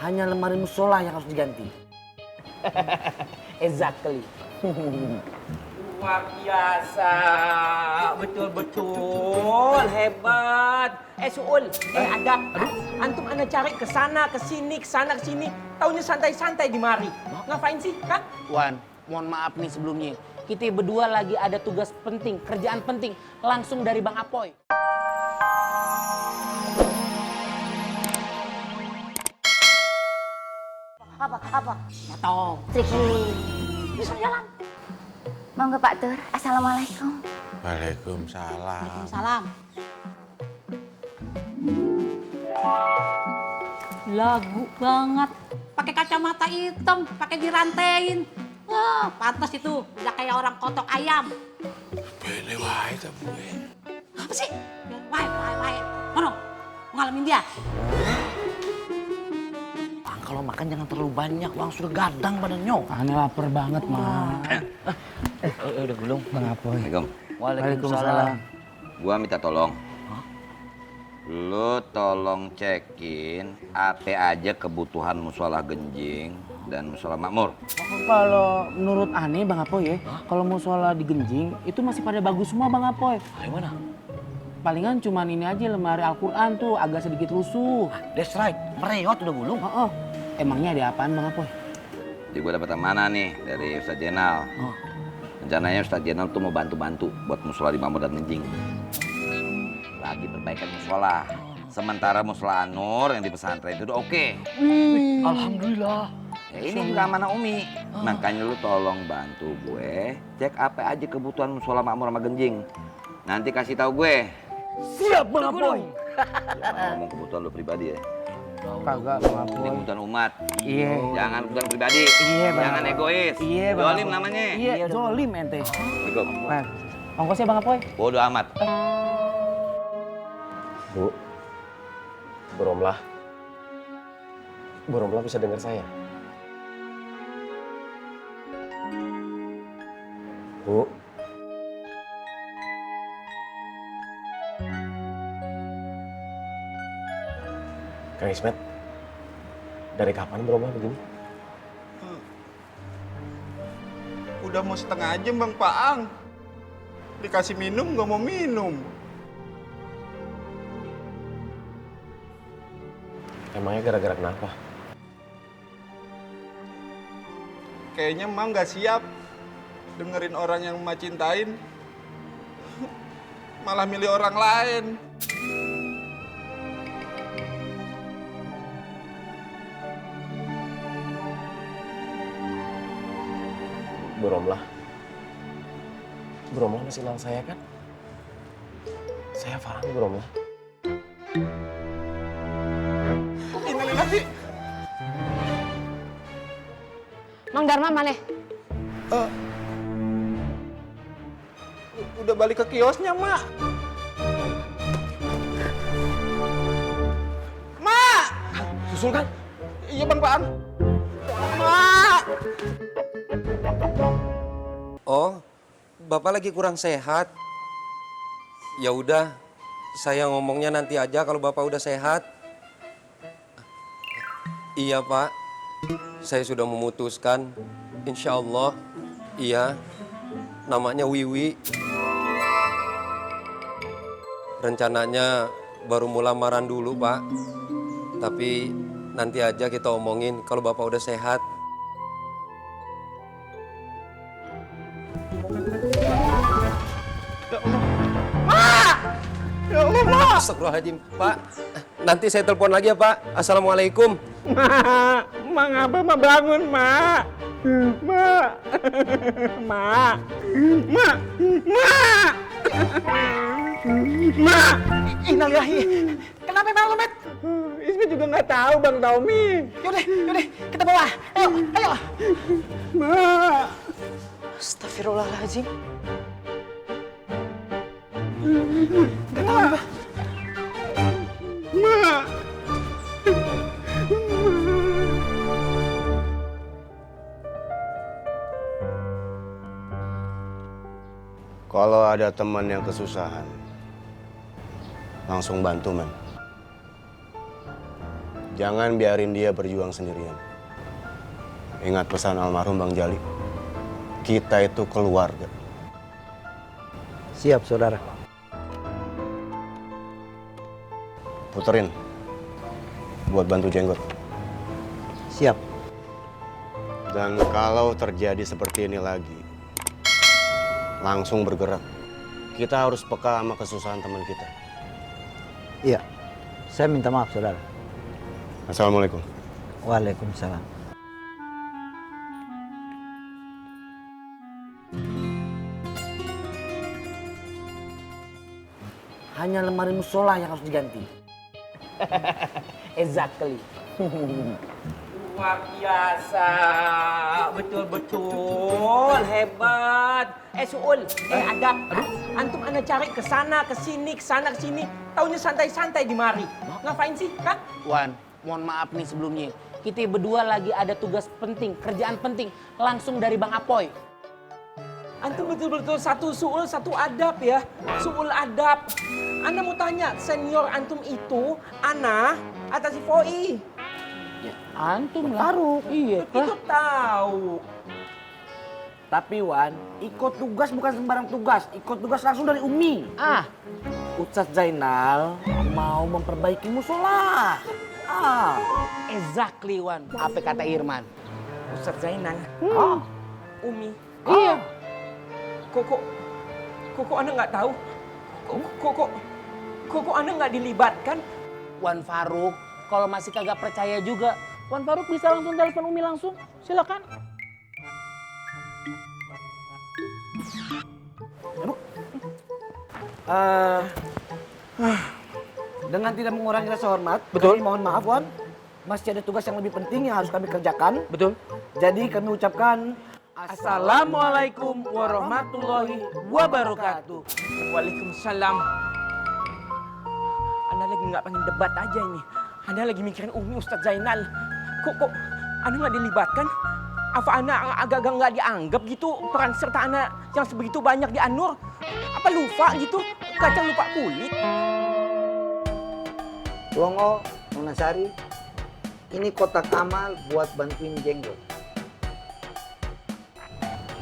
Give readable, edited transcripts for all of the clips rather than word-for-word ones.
hanya lemari musola yang harus diganti. Exactly. Luar biasa, betul-betul hebat. Suul, Adap, antum ana cari ke sana ke sini, taunya santai-santai di mari. Ngapain sih, Kak? Wan, mohon maaf nih sebelumnya. Kita berdua lagi ada tugas penting, kerjaan penting, langsung dari Bang Apoy. Apa? Potong. Triki. Bisa jalan. Monggo Pak Tur. Assalamualaikum. Waalaikumsalam. Salam. Lagu banget. Pakai kacamata hitam, pakai dirantein. Wah, pantas itu. Udah kayak orang kotok ayam. Bene wae ta gue. Apa sih? Wae. Mana? Ngalamin dia. Bang, kalau makan jangan terlalu banyak, Bang. Sudah gadang badannya. Aneh lapar banget, Ma. Udah gulung. Bang Apoy. Assalamualaikum. Waalaikumsalam. Gua minta tolong. Lu tolong cekin apa aja kebutuhan musola Genjing dan musola Makmur. Kalau menurut aneh Bang Apoy ya, kalau musola di Genjing itu masih pada bagus semua Bang Apoy. Gimana? Palingan cuman ini aja lemari Al-Quran tuh agak sedikit rusuh. That's right. Mereot udah gulung. Oh. Emangnya ada apaan Bang Apoy? Jadi gua dapat amanah nih dari Ustadz Jenal. Rencananya Ustadz Jenal tuh mau bantu-bantu buat musola di Makmur dan Genjing. Lagi perbaikan musola. Sementara musola Anur yang di pesantren itu udah oke. Alhamdulillah. Ya ini juga amanah Umi. Makanya lu tolong bantu gue cek apa aja kebutuhan musola Makmur sama Genjing. Nanti kasih tahu gue. Siap Bang Apoy. Jangan ngomong kebutuhan lu pribadi ya. Kagak Bang Ini Apoy. kebutuhan umat. Iya. Jangan kebutuhan pribadi. Iya, Bang. Jangan egois. Iya Bang Zolim Apoy. namanya. Iya, zolim ente. Assalamualaikum. Nah, ongkosnya Bang Apoy. Bodoh amat. Bu Romlah. Bu Romlah bisa dengar saya? Bu. Kang Ismet, dari kapan Bu Romlah begini? Udah mau setengah jam Bang Paang. Dikasih minum nggak mau minum. Emangnya gara-gara kenapa? Kayaknya Mang nggak siap dengerin orang yang Emak cintain. Malah milih orang lain. Bu Romlah masih kenal saya kan? Saya Farhan Bu Romlah. Innalillahi. Mang Darma mana? Udah balik ke kiosnya, Mak. Mak! Susul kan? Iya, Bang Paang. Mak! Oh, Bapak lagi kurang sehat. Ya udah, saya ngomongnya nanti aja kalau Bapak udah sehat. Iya, Pak. Saya sudah memutuskan. Insya Allah, iya. Namanya Wiwi. Rencananya baru mau lamaran dulu, Pak. Tapi nanti aja kita omongin kalau Bapak udah sehat. Ya Allah, Mak! Astagfirullahaladzim. Pak, nanti saya telepon lagi ya, Pak. Assalamualaikum. Mak, Mak ngapa Mak bangun, Mak? Mak. Mak. Mak. Mak. Mak. Innalillahi. Kenapa Bang Lumet? Ismi juga nggak tahu Bang Taumi. Yaudah, kita bawa. Ayo. Mak. Astagfirullahaladzim. Mak. Kalau ada teman yang kesusahan, langsung bantu, man. Jangan biarin dia berjuang sendirian. Ingat pesan almarhum Bang Jali. Kita itu keluarga. Siap, saudara. Puterin. Buat bantu Jenggot. Siap. Dan kalau terjadi seperti ini lagi, langsung bergerak. Kita harus peka sama kesusahan teman kita. Iya. Saya minta maaf, saudara. Assalamualaikum. Waalaikumsalam. Hanya lemari musola yang harus diganti. Exactly. Luar biasa, betul-betul hebat. Suul, Adab. Antum ana cari ke sana, ke sini, taunya santai-santai di mari. Ngapain sih, Kak? Wan, mohon maaf nih sebelumnya. Kita berdua lagi ada tugas penting, kerjaan penting, langsung dari Bang Apoy. Antum betul-betul satu suul, satu adab ya. Suul adab. Ana mau tanya, senior antum itu Ana atau si Foi? Ya, antum lah. Faruk. Iya. Itu tahu. Tapi Wan, ikut tugas bukan sembarang tugas. Ikut tugas langsung dari Umi. Ah, Ustadz Zainal mau memperbaiki musola. exactly Wan. Apa kata Irman? Ustadz Zainal. Umi. Iya. Kok Ana nggak tahu? Kok Ana nggak dilibatkan? Wan Faruk, kalau masih kagak percaya juga, Wan Faruk bisa langsung telepon Umi langsung. Silakan. Dengan tidak mengurangi rasa hormat, kami mohon maaf Wan. Masih ada tugas yang lebih penting yang harus kami kerjakan. Betul. Jadi kami ucapkan Assalamualaikum warahmatullahi wabarakatuh. Waalaikumsalam. Ana lagi nggak pengen debat aja ini. Ana lagi mikirin Umi Ustadz Zainal. Kok Ana nggak dilibatkan? Apa Ana agak-agak nggak dianggap gitu peran serta Ana yang sebegitu banyak di Anur? Apa lupa gitu? Kacang lupa kulit. Longo, Nona Sari, ini kotak amal buat bantuin Jenggot.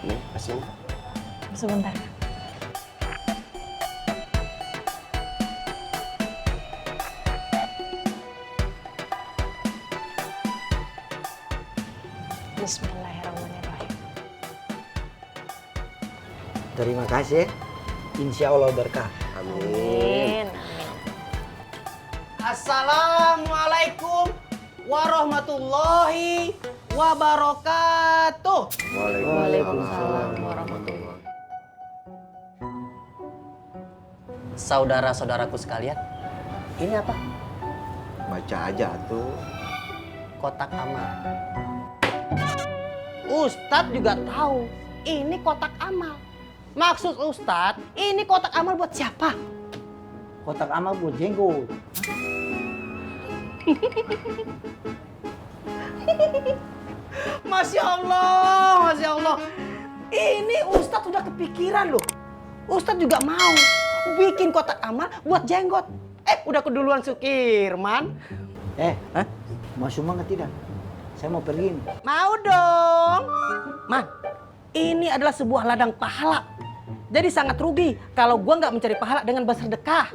Nih, kasih. Sebentar. Bismillahirrahmanirrahim. Terima kasih. Insya Allah berkah. Amin. Assalamualaikum warahmatullahi wabarakatuh. Waalaikumsalam warahmatullahi. Saudara-saudaraku sekalian, ini apa? Baca aja tuh. Kotak amal. Ustadz juga tahu ini kotak amal. Maksud Ustadz, ini kotak amal buat siapa? Kotak amal buat Jenggot. Masya Allah, Masya Allah. Ini Ustadz udah kepikiran loh. Ustadz juga mau bikin kotak amal buat Jenggot. Udah keduluan Sukirman. Mau sumbang nggak tidak? Saya mau pergi nih. Mau dong. Man, ini adalah sebuah ladang pahala. Jadi sangat rugi kalau gua nggak mencari pahala dengan bersedekah.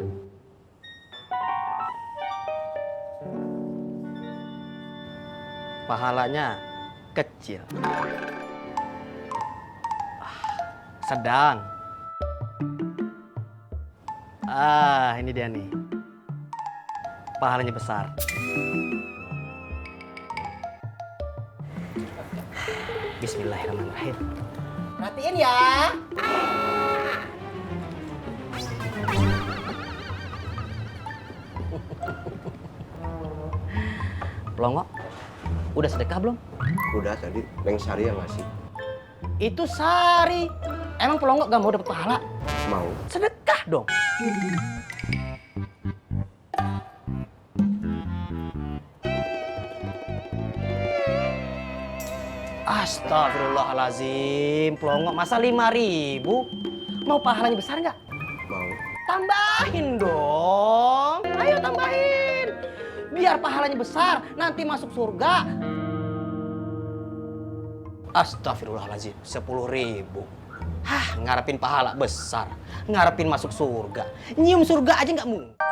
Pahalanya kecil. Sedang. Ini dia nih. Pahalanya besar. Bismillahirrahmanirrahim. Perhatiin ya. Pelongo, udah sedekah belum? Udah tadi, Neng Sari yang ngasih. Itu Sari. Emang Pelongo gak mau dapet pahala? Mau. Sedekah dong. Astagfirullahalazim, Pelongo masa 5.000? Mau pahalanya besar nggak? Mau. Tambahin dong, ayo tambahin. Biar biar pahalanya besar, nanti masuk surga. Astagfirullahaladzim, 10.000. Hah, ngarepin pahala besar, ngarepin masuk surga. Nyium surga aja nggak mungkin.